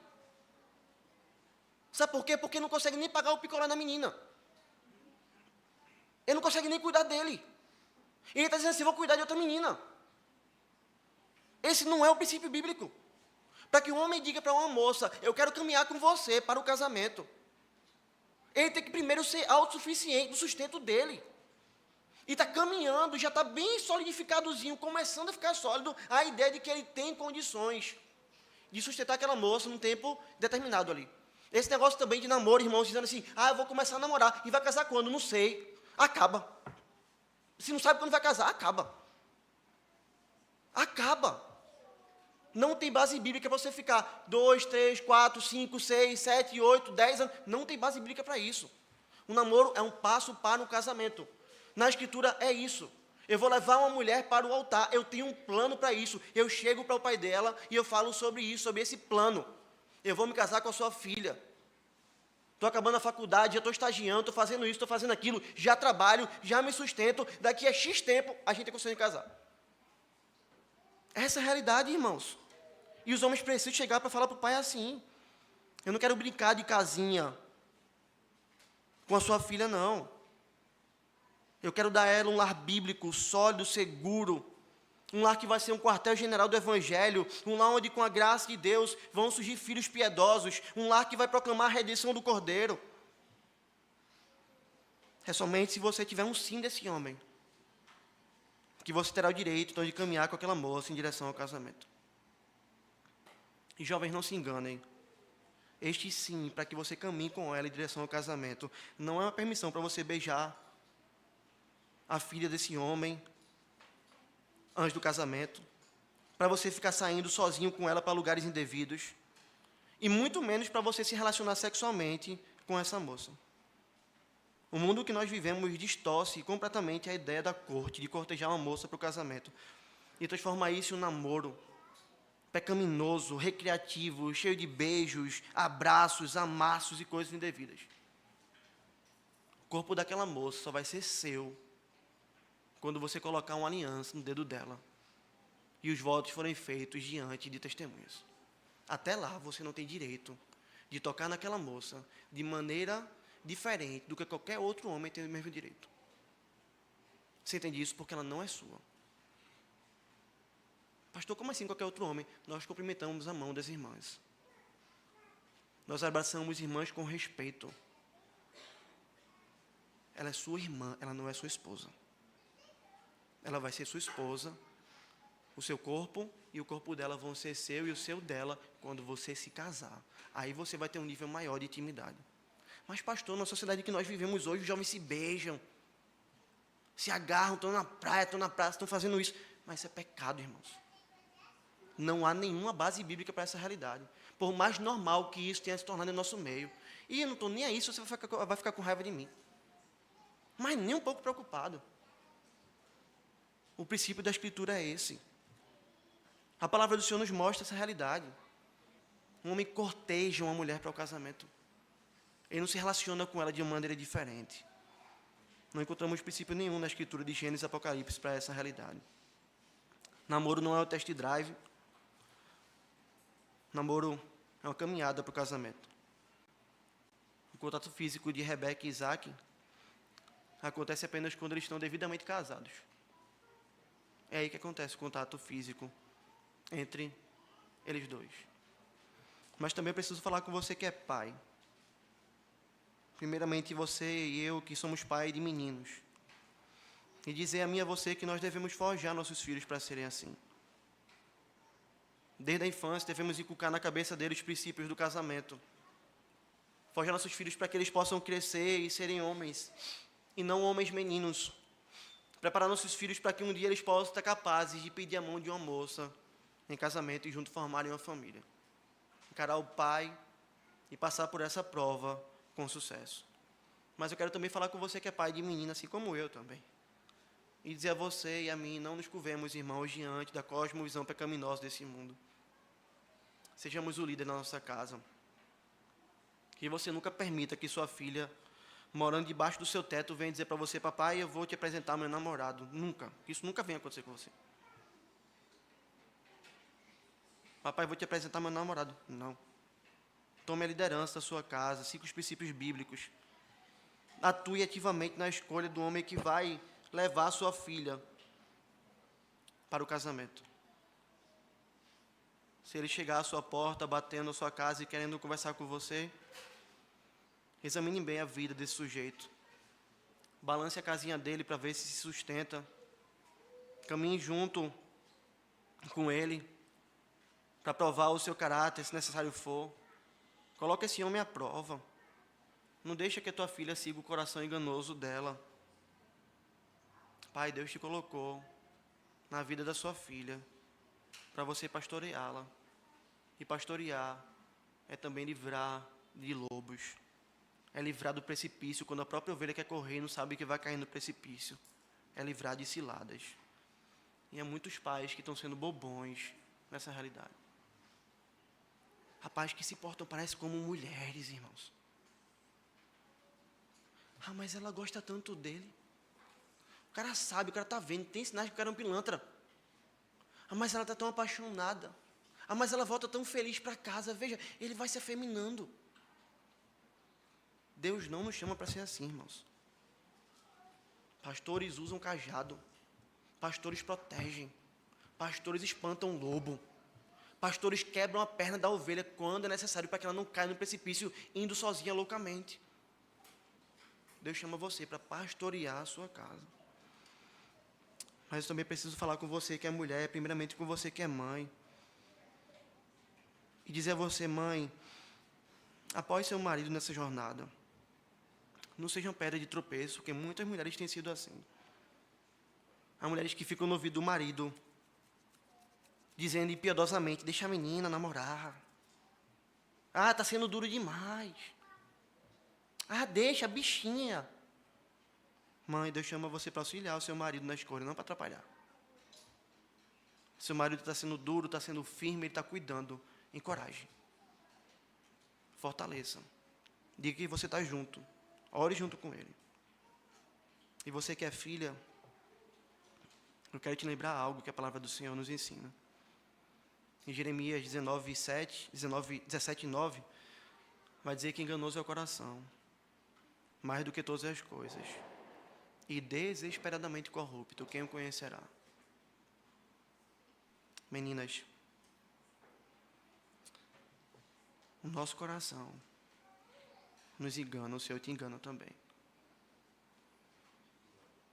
Sabe por quê? Porque não consegue nem pagar o picolé da menina. Ele não consegue nem cuidar dele. E ele está dizendo assim: vou cuidar de outra menina. Esse não é o princípio bíblico. Para que um homem diga para uma moça: eu quero caminhar com você para o casamento, ele tem que primeiro ser autossuficiente do sustento dele. E está caminhando, já está bem solidificadozinho, começando a ficar sólido, a ideia de que ele tem condições de sustentar aquela moça num tempo determinado ali. Esse negócio também de namoro, irmãos, dizendo assim, eu vou começar a namorar, e vai casar quando? Não sei. Acaba. Se não sabe quando vai casar, acaba. Acaba. Não tem base bíblica para você ficar 2, 3, 4, 5, 6, 7, 8, 10 anos. Não tem base bíblica para isso. O namoro é um passo para o casamento. Na Escritura é isso. Eu vou levar uma mulher para o altar. Eu tenho um plano para isso. Eu chego para o pai dela e eu falo sobre isso, sobre esse plano. Eu vou me casar com a sua filha. Estou acabando a faculdade, já estou estagiando, estou fazendo isso, estou fazendo aquilo, já trabalho, já me sustento. Daqui a X tempo, a gente consegue casar. Essa é a realidade, irmãos. E os homens precisam chegar para falar para o pai assim. Eu não quero brincar de casinha com a sua filha, não. Eu quero dar a ela um lar bíblico, sólido, seguro. Um lar que vai ser um quartel-general do Evangelho. Um lar onde, com a graça de Deus, vão surgir filhos piedosos. Um lar que vai proclamar a redenção do Cordeiro. É somente se você tiver um sim desse homem que você terá o direito, então, de caminhar com aquela moça em direção ao casamento. E jovens, não se enganem. Este sim, para que você caminhe com ela em direção ao casamento, não é uma permissão para você beijar a filha desse homem antes do casamento, para você ficar saindo sozinho com ela para lugares indevidos, e muito menos para você se relacionar sexualmente com essa moça. O mundo que nós vivemos distorce completamente a ideia da corte, de cortejar uma moça para o casamento, e transformar isso em um namoro pecaminoso, recreativo, cheio de beijos, abraços, amassos e coisas indevidas. O corpo daquela moça só vai ser seu quando você colocar uma aliança no dedo dela e os votos forem feitos diante de testemunhas. Até lá, você não tem direito de tocar naquela moça de maneira diferente do que qualquer outro homem tem o mesmo direito. Você entende isso? Porque ela não é sua. Pastor, como assim qualquer outro homem? Nós cumprimentamos a mão das irmãs. Nós abraçamos irmãs com respeito. Ela é sua irmã, ela não é sua esposa. Ela vai ser sua esposa, o seu corpo e o corpo dela vão ser seu e o seu dela quando você se casar. Aí você vai ter um nível maior de intimidade. Mas, pastor, na sociedade que nós vivemos hoje, os jovens se beijam, se agarram, estão na praia, estão na praça, estão fazendo isso. Mas isso é pecado, irmãos. Não há nenhuma base bíblica para essa realidade. Por mais normal que isso tenha se tornado em nosso meio. E eu não estou nem aí se você vai ficar com raiva de mim. Mas nem um pouco preocupado. O princípio da Escritura é esse. A palavra do Senhor nos mostra essa realidade. Um homem corteja uma mulher para o casamento. Ele não se relaciona com ela de uma maneira diferente. Não encontramos princípio nenhum na Escritura de Gênesis e Apocalipse para essa realidade. Namoro não é o test drive. Namoro é uma caminhada para o casamento. O contato físico de Rebeca e Isaac acontece apenas quando eles estão devidamente casados. É aí que acontece o contato físico entre eles dois. Mas também eu preciso falar com você que é pai. Primeiramente você e eu que somos pai de meninos. E dizer a mim e a você que nós devemos forjar nossos filhos para serem assim. Desde a infância, devemos inculcar na cabeça deles os princípios do casamento. Forjar nossos filhos para que eles possam crescer e serem homens, e não homens meninos. Preparar nossos filhos para que um dia eles possam estar capazes de pedir a mão de uma moça em casamento e junto formarem uma família. Encarar o pai e passar por essa prova com sucesso. Mas eu quero também falar com você que é pai de menina, assim como eu também. E dizer a você e a mim, não nos curvemos, irmãos, diante da cosmovisão pecaminosa desse mundo. Sejamos o líder na nossa casa. Que você nunca permita que sua filha, morando debaixo do seu teto, venha dizer para você, papai, eu vou te apresentar meu namorado. Nunca. Isso nunca venha acontecer com você. Papai, vou te apresentar meu namorado. Não. Tome a liderança da sua casa, siga os princípios bíblicos. Atue ativamente na escolha do homem que vai levar a sua filha para o casamento. Se ele chegar à sua porta, batendo na sua casa e querendo conversar com você, examine bem a vida desse sujeito. Balance a casinha dele para ver se sustenta. Caminhe junto com ele para provar o seu caráter, se necessário for. Coloca esse homem à prova. Não deixa que a tua filha siga o coração enganoso dela. Pai, Deus te colocou na vida da sua filha para você pastoreá-la. E pastorear é também livrar de lobos. É livrar do precipício, quando a própria ovelha quer correr e não sabe que vai cair no precipício. É livrar de ciladas. E há muitos pais que estão sendo bobões nessa realidade. Rapazes que se portam, parece como mulheres, irmãos. Ah, mas ela gosta tanto dele. O cara sabe, o cara está vendo, tem sinais que o cara é um pilantra. Ah, mas ela está tão apaixonada. Ah, mas ela volta tão feliz para casa. Veja, ele vai se afeminando. Deus não nos chama para ser assim, irmãos. Pastores usam cajado. Pastores protegem. Pastores espantam o lobo. Pastores quebram a perna da ovelha quando é necessário para que ela não caia no precipício indo sozinha loucamente. Deus chama você para pastorear a sua casa. Mas eu também preciso falar com você que é mulher, primeiramente com você que é mãe. E dizer a você, mãe, apoie seu marido nessa jornada. Não sejam pedra de tropeço, porque muitas mulheres têm sido assim. Há mulheres que ficam no ouvido do marido, dizendo impiedosamente, deixa a menina namorar. Ah, está sendo duro demais. Ah, deixa a bichinha. Mãe, Deus chama você para auxiliar o seu marido na escolha, não para atrapalhar. Seu marido está sendo duro, está sendo firme, ele está cuidando. Encoraje. Fortaleça. Diga que você está junto. Ore junto com ele. E você que é filha, eu quero te lembrar algo que a palavra do Senhor nos ensina. Em Jeremias 17, 9, vai dizer que enganoso é o coração, mais do que todas as coisas, e desesperadamente corrupto, quem o conhecerá? Meninas, o nosso coração nos engana, o Senhor te engana também.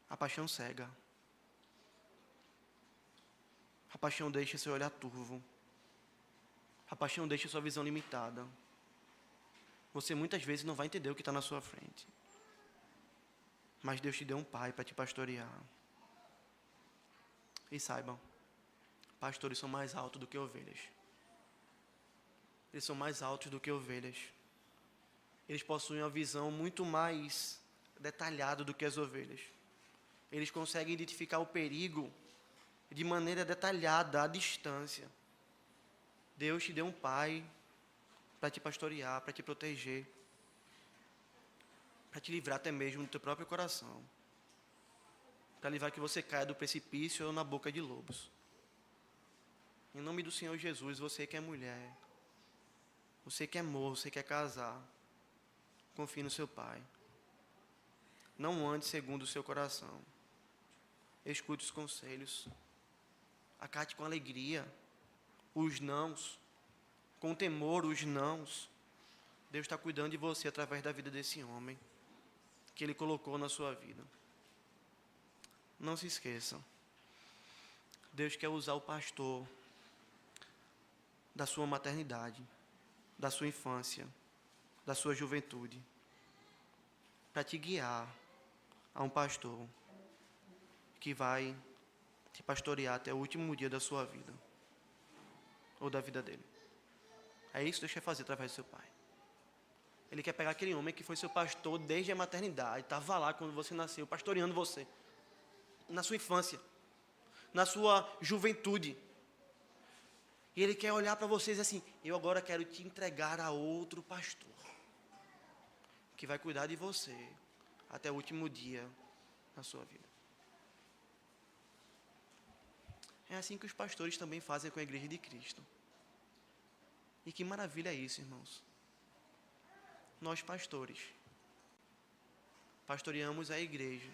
A paixão cega. A paixão deixa seu olhar turvo. A paixão deixa sua visão limitada. Você muitas vezes não vai entender o que está na sua frente. Mas Deus te deu um pai para te pastorear. E saibam, pastores são mais altos do que ovelhas. Eles são mais altos do que ovelhas. Eles possuem uma visão muito mais detalhada do que as ovelhas. Eles conseguem identificar o perigo de maneira detalhada, à distância. Deus te deu um pai para te pastorear, para te proteger, para te livrar até mesmo do teu próprio coração, para livrar que você caia do precipício ou na boca de lobos. Em nome do Senhor Jesus, você que é mulher, você que é moço, você que quer casar, confie no seu pai. Não ande segundo o seu coração. Escute os conselhos. Acate com alegria os nãos, com temor os nãos. Deus está cuidando de você através da vida desse homem que Ele colocou na sua vida. Não se esqueçam. Deus quer usar o pastor da sua maternidade, da sua infância, da sua juventude, para te guiar a um pastor que vai te pastorear até o último dia da sua vida, ou da vida dele. É isso que Deus quer fazer através do seu pai. Ele quer pegar aquele homem que foi seu pastor desde a maternidade, estava lá quando você nasceu, pastoreando você, na sua infância, na sua juventude. E Ele quer olhar para vocês assim, eu agora quero te entregar a outro pastor, que vai cuidar de você até o último dia da sua vida. É assim que os pastores também fazem com a igreja de Cristo. E que maravilha é isso, irmãos. Nós pastores pastoreamos a igreja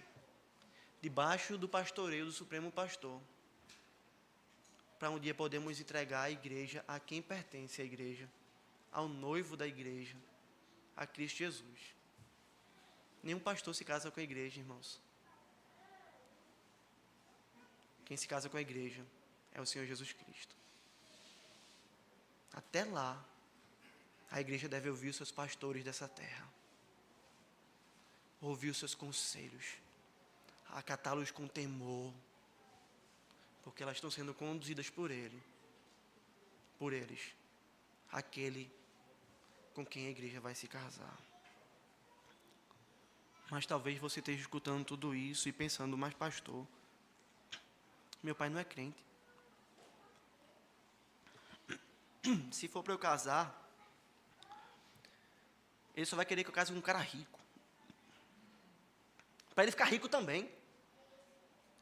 debaixo do pastoreio do Supremo Pastor, para um dia podermos entregar a igreja a quem pertence a igreja, ao noivo da igreja, a Cristo Jesus. Nenhum pastor se casa com a igreja, irmãos. Quem se casa com a igreja é o Senhor Jesus Cristo. Até lá, A igreja deve ouvir os seus pastores dessa terra, ouvir os seus conselhos, acatá-los com temor, porque elas estão sendo conduzidas por eles, aquele com quem a igreja vai se casar. Mas talvez você esteja escutando tudo isso e pensando, mas pastor, meu pai não é crente. Se for para eu casar, ele só vai querer que eu case com um cara rico. Para ele ficar rico também.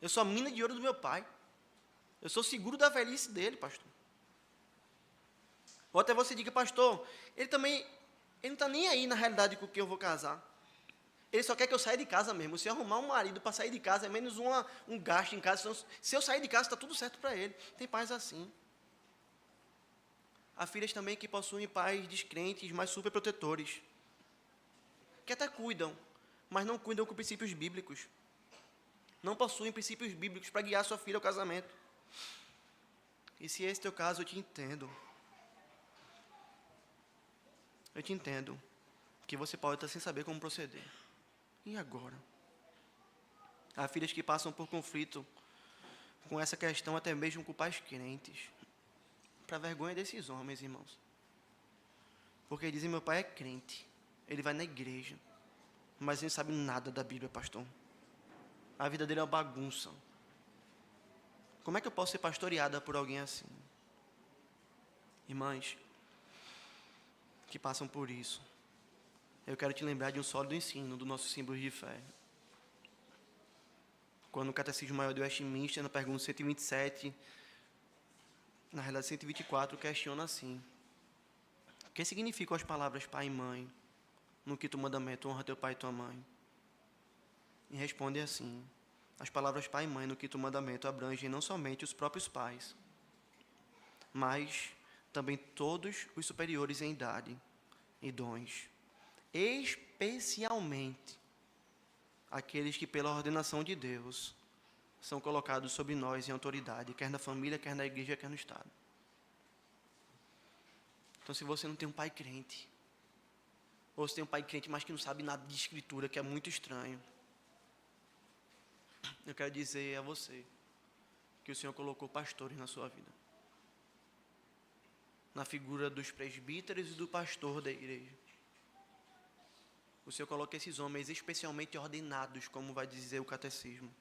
Eu sou a mina de ouro do meu pai. Eu sou seguro da velhice dele, pastor. Ou até você diga, pastor, ele não está nem aí na realidade com quem eu vou casar. Ele só quer que eu saia de casa mesmo. Se eu arrumar um marido para sair de casa, é menos um gasto em casa. Se eu sair de casa, está tudo certo para ele. Tem pais assim. Há filhas também que possuem pais descrentes, mas super protetores, que até cuidam, mas não cuidam com princípios bíblicos. Não possuem princípios bíblicos para guiar sua filha ao casamento. E se esse é o teu caso, eu te entendo. Eu te entendo que você pode estar sem saber como proceder. E agora? Há filhas que passam por conflito com essa questão até mesmo com pais crentes. Para vergonha desses homens, irmãos. Porque dizem, meu pai é crente. Ele vai na igreja. Mas ele não sabe nada da Bíblia, pastor. A vida dele é uma bagunça. Como é que eu posso ser pastoreada por alguém assim? Irmãs, que passam por isso, eu quero te lembrar de um sólido ensino do nosso símbolo de fé. Quando o Catecismo Maior de Westminster, na pergunta 127, na realidade 124, questiona assim: o que significam as palavras pai e mãe no quinto mandamento, honra teu pai e tua mãe? E responde assim: as palavras pai e mãe no quinto mandamento abrangem não somente os próprios pais, mas também todos os superiores em idade e dons, especialmente aqueles que pela ordenação de Deus são colocados sobre nós em autoridade, quer na família, quer na igreja, quer no Estado. Então, se você não tem um pai crente, ou se tem um pai crente, mas que não sabe nada de escritura, que é muito estranho, eu quero dizer a você que o Senhor colocou pastores na sua vida, na figura dos presbíteros e do pastor da igreja. O Senhor coloca esses homens especialmente ordenados, como vai dizer o catecismo,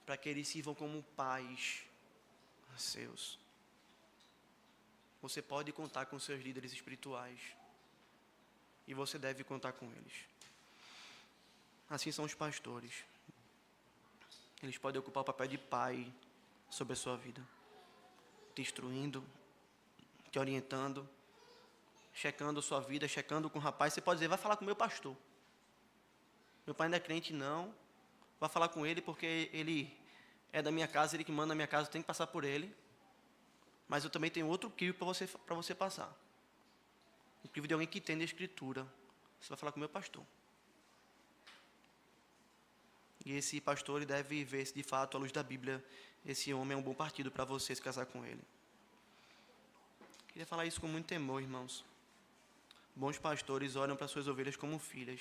para que eles sirvam como pais seus. Você pode contar com seus líderes espirituais, e você deve contar com eles. Assim são os pastores. Eles podem ocupar o papel de pai sobre a sua vida, te instruindo, te orientando, checando a sua vida, checando com o rapaz. Você pode dizer, vai falar com o meu pastor. Meu pai ainda é crente, não. Vai falar com ele porque ele é da minha casa, ele que manda na minha casa, tem que passar por ele. Mas eu também tenho outro crivo para você passar. O crivo de alguém que entende a escritura. Você vai falar com o meu pastor. E esse pastor ele deve ver se de fato, à luz da Bíblia, esse homem é um bom partido para você se casar com ele. Queria falar isso com muito temor, irmãos. Bons pastores olham para suas ovelhas como filhas.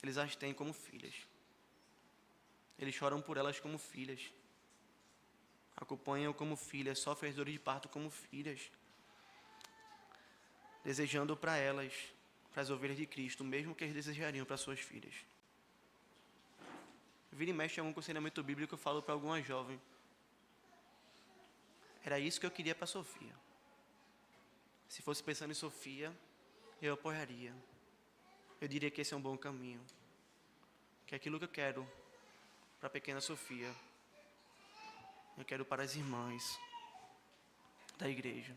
Eles as têm como filhas. Eles choram por elas como filhas. Acompanham como filhas, sofrem as dores de parto como filhas. Desejando para elas, para as ovelhas de Cristo, o mesmo que eles desejariam para suas filhas. Vira e mexe em algum aconselhamento bíblico, eu falo para alguma jovem: era isso que eu queria para Sofia. Se fosse pensando em Sofia, eu apoiaria. Eu diria que esse é um bom caminho. Que é aquilo que eu quero para a pequena Sofia, eu quero para as irmãs da igreja,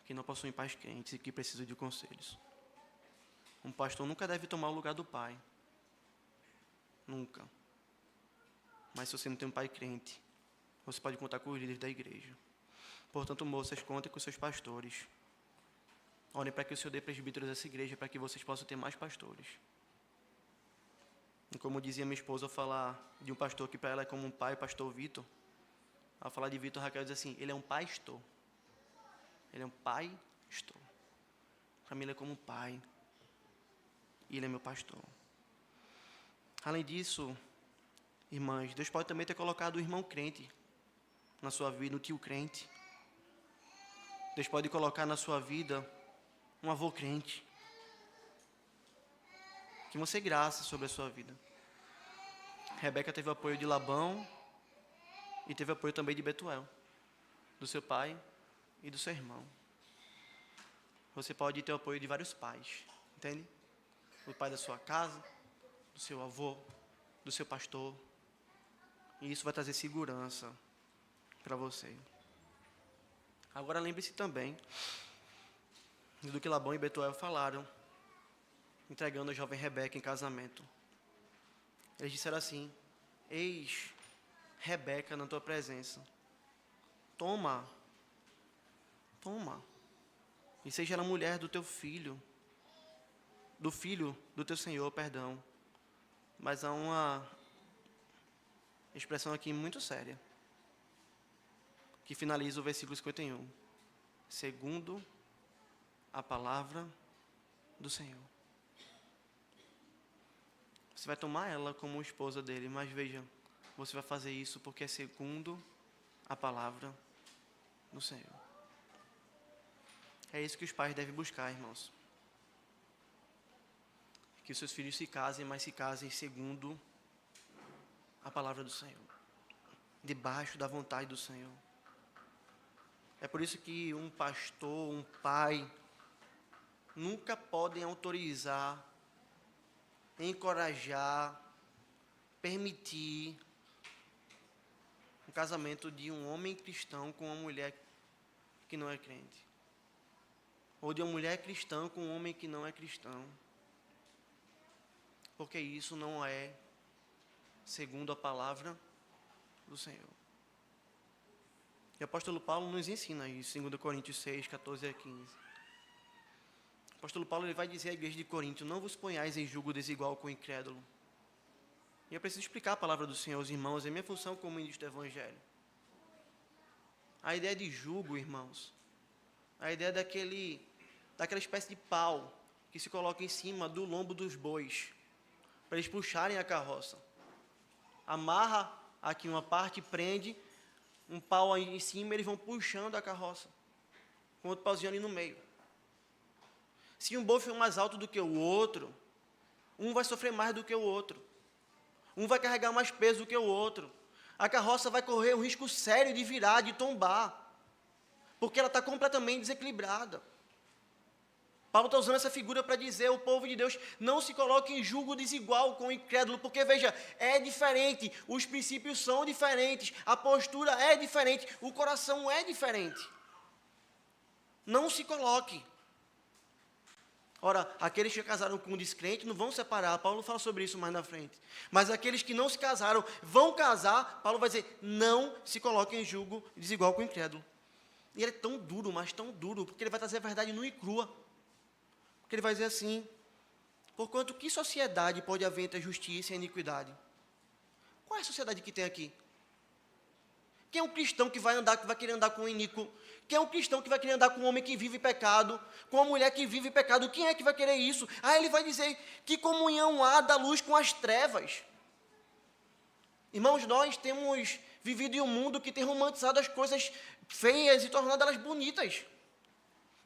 que não possuem pais crentes e que precisam de conselhos. Um pastor nunca deve tomar o lugar do pai. Nunca. Mas se você não tem um pai crente, você pode contar com os líderes da igreja. Portanto, moças, contem com seus pastores. Orem para que o Senhor dê presbíteros a essa igreja, para que vocês possam ter mais pastores. E como dizia minha esposa, ao falar de um pastor que para ela é como um pai, pastor Vitor, ao falar de Vitor, Raquel diz assim, ele é um pastor. Ele é um pai pastor. Para mim, ele é como um pai. E ele é meu pastor. Além disso, irmãs, Deus pode também ter colocado o irmão crente na sua vida, o tio crente. Deus pode colocar na sua vida um avô crente. Que vão ser graças sobre a sua vida. Rebeca teve o apoio de Labão e teve apoio também de Betuel, do seu pai e do seu irmão. Você pode ter o apoio de vários pais, entende? O pai da sua casa, do seu avô, do seu pastor. E isso vai trazer segurança para você. Agora lembre-se também do que Labão e Betuel falaram, entregando a jovem Rebeca em casamento. Eles disseram assim: eis Rebeca na tua presença. Toma. E seja ela mulher do teu filho, do filho do teu Senhor, perdão. Mas há uma expressão aqui muito séria, que finaliza o versículo 51. Segundo a palavra do Senhor. Você vai tomar ela como esposa dele, mas veja, você vai fazer isso porque é segundo a palavra do Senhor. É isso que os pais devem buscar, irmãos. Que os seus filhos se casem, mas se casem segundo a palavra do Senhor. Debaixo da vontade do Senhor. É por isso que um pastor, um pai, nunca podem autorizar, encorajar, permitir um casamento de um homem cristão com uma mulher que não é crente. Ou de uma mulher cristã com um homem que não é cristão. Porque isso não é segundo a palavra do Senhor. E o apóstolo Paulo nos ensina isso, em 2 Coríntios 6, 14 a 15. O apóstolo Paulo ele vai dizer à igreja de Corinto: não vos ponhais em julgo desigual com o incrédulo. E eu preciso explicar a palavra do Senhor aos irmãos, é minha função como ministro do Evangelho. A ideia de julgo, irmãos, a ideia daquela espécie de pau que se coloca em cima do lombo dos bois, para eles puxarem a carroça. Amarra aqui uma parte, prende um pau aí em cima, eles vão puxando a carroça, com outro pauzinho ali no meio. Se um boi for mais alto do que o outro, um vai sofrer mais do que o outro. Um vai carregar mais peso do que o outro. A carroça vai correr um risco sério de virar, de tombar, porque ela está completamente desequilibrada. Paulo está usando essa figura para dizer ao povo de Deus: não se coloque em julgo desigual com o incrédulo, porque veja, é diferente, os princípios são diferentes, a postura é diferente, o coração é diferente. Não se coloque. Ora, aqueles que casaram com um descrente não vão separar, Paulo fala sobre isso mais na frente. Mas aqueles que não se casaram vão casar, Paulo vai dizer: não se coloque em julgo desigual com o incrédulo. E ele é tão duro, mas tão duro, porque ele vai trazer a verdade nua e crua. Porque ele vai dizer assim: porquanto que sociedade pode haver entre a justiça e a iniquidade? Qual é a sociedade que tem aqui? Quem é um cristão que vai querer andar com um iníquo? Quem é um cristão que vai querer andar com um homem que vive pecado? Com uma mulher que vive pecado? Quem é que vai querer isso? Aí ele vai dizer: que comunhão há da luz com as trevas? Irmãos, nós temos vivido em um mundo que tem romantizado as coisas feias e tornado elas bonitas.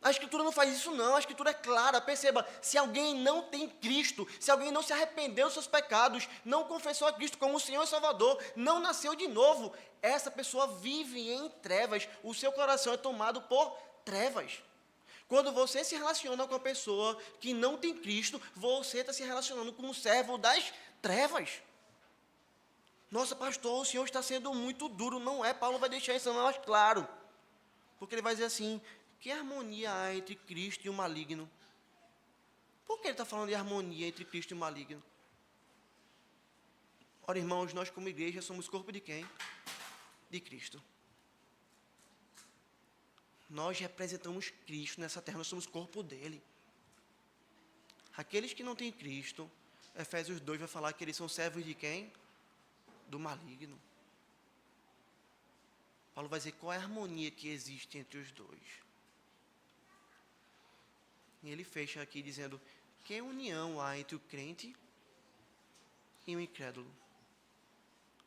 A Escritura não faz isso não, a Escritura é clara. Perceba, se alguém não tem Cristo, se alguém não se arrependeu dos seus pecados, não confessou a Cristo como o Senhor e Salvador, não nasceu de novo, essa pessoa vive em trevas, o seu coração é tomado por trevas. Quando você se relaciona com a pessoa que não tem Cristo, você está se relacionando com um servo das trevas. Nossa, pastor, o Senhor está sendo muito duro. Não é, Paulo vai deixar isso mais claro. Porque ele vai dizer assim: que harmonia há entre Cristo e o maligno? Por que ele está falando de harmonia entre Cristo e o maligno? Ora, irmãos, nós como igreja somos corpo de quem? De Cristo. Nós representamos Cristo nessa terra, nós somos corpo dele. Aqueles que não têm Cristo, Efésios 2 vai falar que eles são servos de quem? Do maligno. Paulo vai dizer qual é a harmonia que existe entre os dois. E ele fecha aqui dizendo: que união há entre o crente e o incrédulo?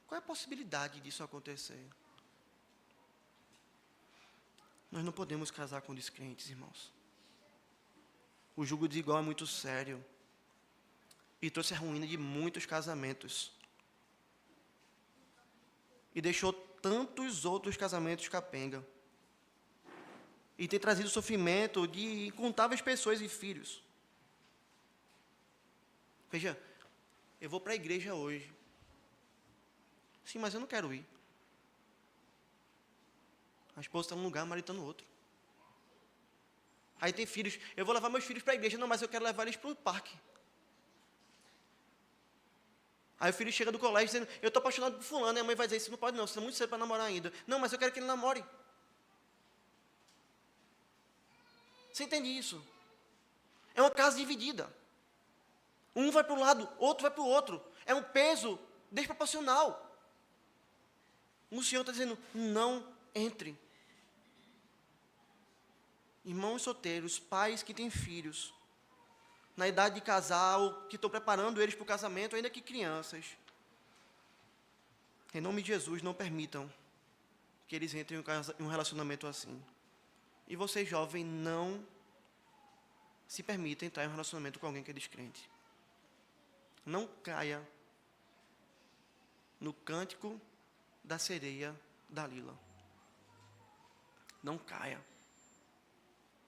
Qual é a possibilidade disso acontecer? Nós não podemos casar com descrentes, irmãos. O jugo desigual é muito sério e trouxe a ruína de muitos casamentos. E deixou tantos outros casamentos capenga. E tem trazido sofrimento de incontáveis pessoas e filhos. Veja, eu vou para a igreja hoje. Sim, mas eu não quero ir. A esposa está num lugar, o marido está no outro. Aí tem filhos, eu vou levar meus filhos para a igreja, não, mas eu quero levar eles para o parque. Aí o filho chega do colégio dizendo: eu estou apaixonado por fulano, e a mãe vai dizer: isso não pode não, você é muito cedo para namorar ainda. Não, mas eu quero que ele namore. Você entende isso? É uma casa dividida. Um vai para um lado, outro vai para o outro. É um peso desproporcional. O Senhor está dizendo: não entre. Irmãos solteiros, pais que têm filhos, na idade de casar, ou que estão preparando eles para o casamento, ainda que crianças, em nome de Jesus, não permitam que eles entrem em um relacionamento assim. E você, jovem, não se permita entrar em um relacionamento com alguém que é descrente. Não caia no cântico da sereia Dalila. Não caia.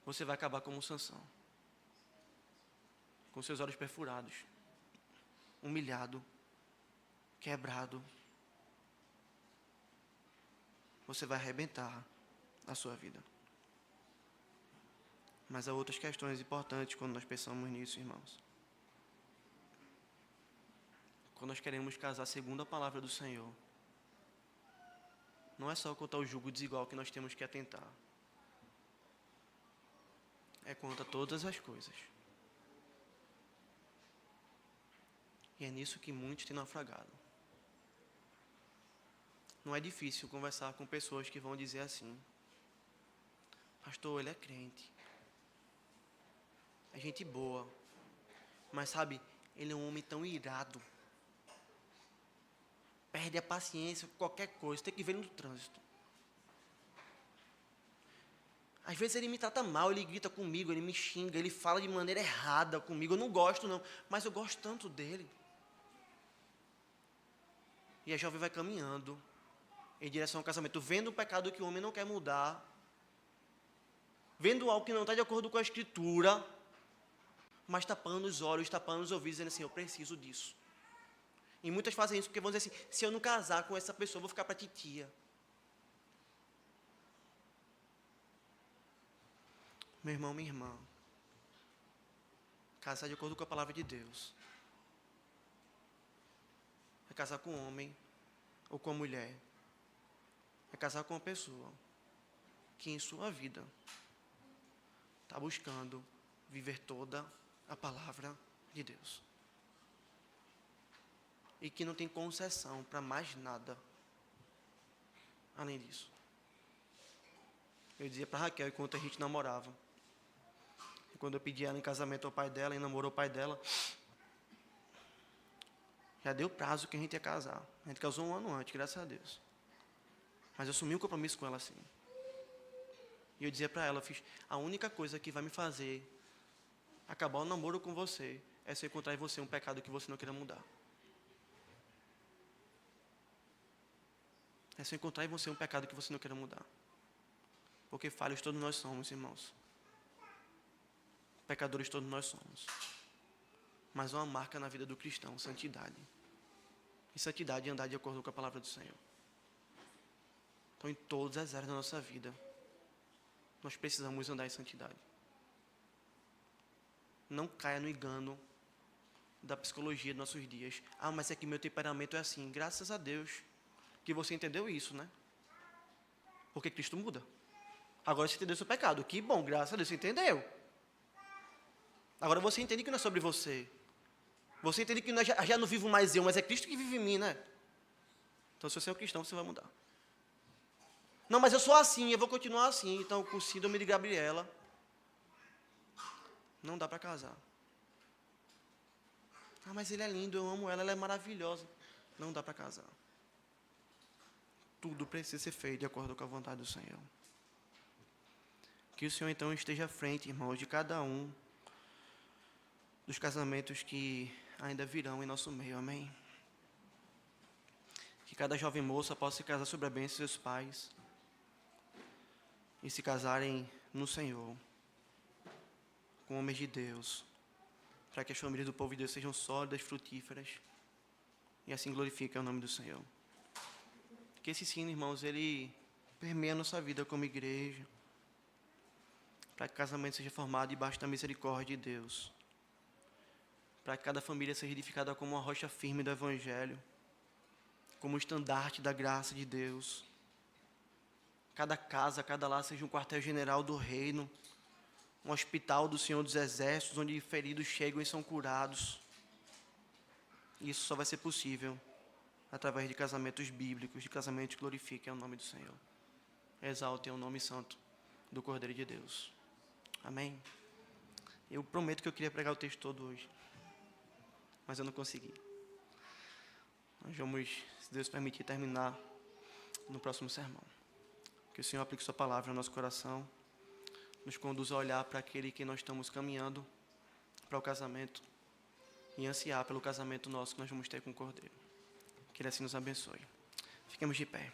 Você vai acabar como Sansão, com seus olhos perfurados, humilhado, quebrado. Você vai arrebentar a sua vida. Mas há outras questões importantes quando nós pensamos nisso, irmãos. Quando nós queremos casar segundo a palavra do Senhor, não é só contra o jugo desigual que nós temos que atentar. É contra todas as coisas. E é nisso que muitos têm naufragado. Não é difícil conversar com pessoas que vão dizer assim: pastor, ele é crente, é gente boa, mas sabe, ele é um homem tão irado, perde a paciência com qualquer coisa, tem que ver ele no trânsito. Às vezes ele me trata mal, ele grita comigo, ele me xinga, ele fala de maneira errada comigo. Eu não gosto não, mas eu gosto tanto dele. E a jovem vai caminhando em direção ao casamento, vendo o pecado que o homem não quer mudar, vendo algo que não está de acordo com a Escritura, mas tapando os olhos, tapando os ouvidos, dizendo assim: eu preciso disso. E muitas fazem isso porque vão dizer assim: se eu não casar com essa pessoa, eu vou ficar para titia. Meu irmão, minha irmã, casar de acordo com a palavra de Deus é casar com um homem ou com uma mulher. É casar com uma pessoa que em sua vida está buscando viver toda a palavra de Deus. E que não tem concessão para mais nada além disso. Eu dizia para Raquel, enquanto a gente namorava, quando eu pedi ela em casamento ao pai dela, e namorou o pai dela, já deu prazo que a gente ia casar. A gente casou um ano antes, graças a Deus. Mas eu assumi um compromisso com ela assim. E eu dizia para ela: a única coisa que vai me fazer acabar o namoro com você é se eu encontrar em você um pecado que você não queira mudar. É se eu encontrar em você um pecado que você não queira mudar. Porque falhos todos nós somos, irmãos. Pecadores todos nós somos. Mas uma marca na vida do cristão: santidade. E santidade é andar de acordo com a palavra do Senhor. Então, em todas as áreas da nossa vida, nós precisamos andar em santidade. Não caia no engano da psicologia dos nossos dias. Ah, mas é que meu temperamento é assim. Graças a Deus que você entendeu isso, né? Porque Cristo muda. Agora você entendeu o seu pecado. Que bom, graças a Deus você entendeu. Agora você entende que não é sobre você. Você entende que já não vivo mais eu, mas é Cristo que vive em mim, né? Então, se você é um cristão, você vai mudar. Não, mas eu sou assim, eu vou continuar assim. Então, com síndrome de Gabriela, Não dá para casar. Ah, mas ele é lindo, eu amo ela é maravilhosa. Não dá para casar. Tudo precisa ser feito de acordo com a vontade do Senhor. Que o Senhor então esteja à frente, irmãos, de cada um dos casamentos que ainda virão em nosso meio, amém? Que cada jovem moça possa se casar sob a bênção de seus pais e se casarem no Senhor, com homens de Deus, para que as famílias do povo de Deus sejam sólidas, frutíferas, e assim glorifiquem o nome do Senhor. Que esse ensino, irmãos, ele permeia a nossa vida como igreja, para que o casamento seja formado debaixo da misericórdia de Deus, para que cada família seja edificada como uma rocha firme do Evangelho, como um estandarte da graça de Deus. Cada casa, cada lar seja um quartel-general do reino, um hospital do Senhor dos Exércitos, onde feridos chegam e são curados. E isso só vai ser possível através de casamentos bíblicos, de casamentos que glorifiquem o nome do Senhor. Exaltem o nome santo do Cordeiro de Deus. Amém? Eu prometo que eu queria pregar o texto todo hoje, mas eu não consegui. Nós vamos, se Deus permitir, terminar no próximo sermão. Que o Senhor aplique sua palavra no nosso coração, nos conduza a olhar para aquele que nós estamos caminhando para o casamento e ansiar pelo casamento nosso que nós vamos ter com o Cordeiro. Que Ele assim nos abençoe. Fiquemos de pé.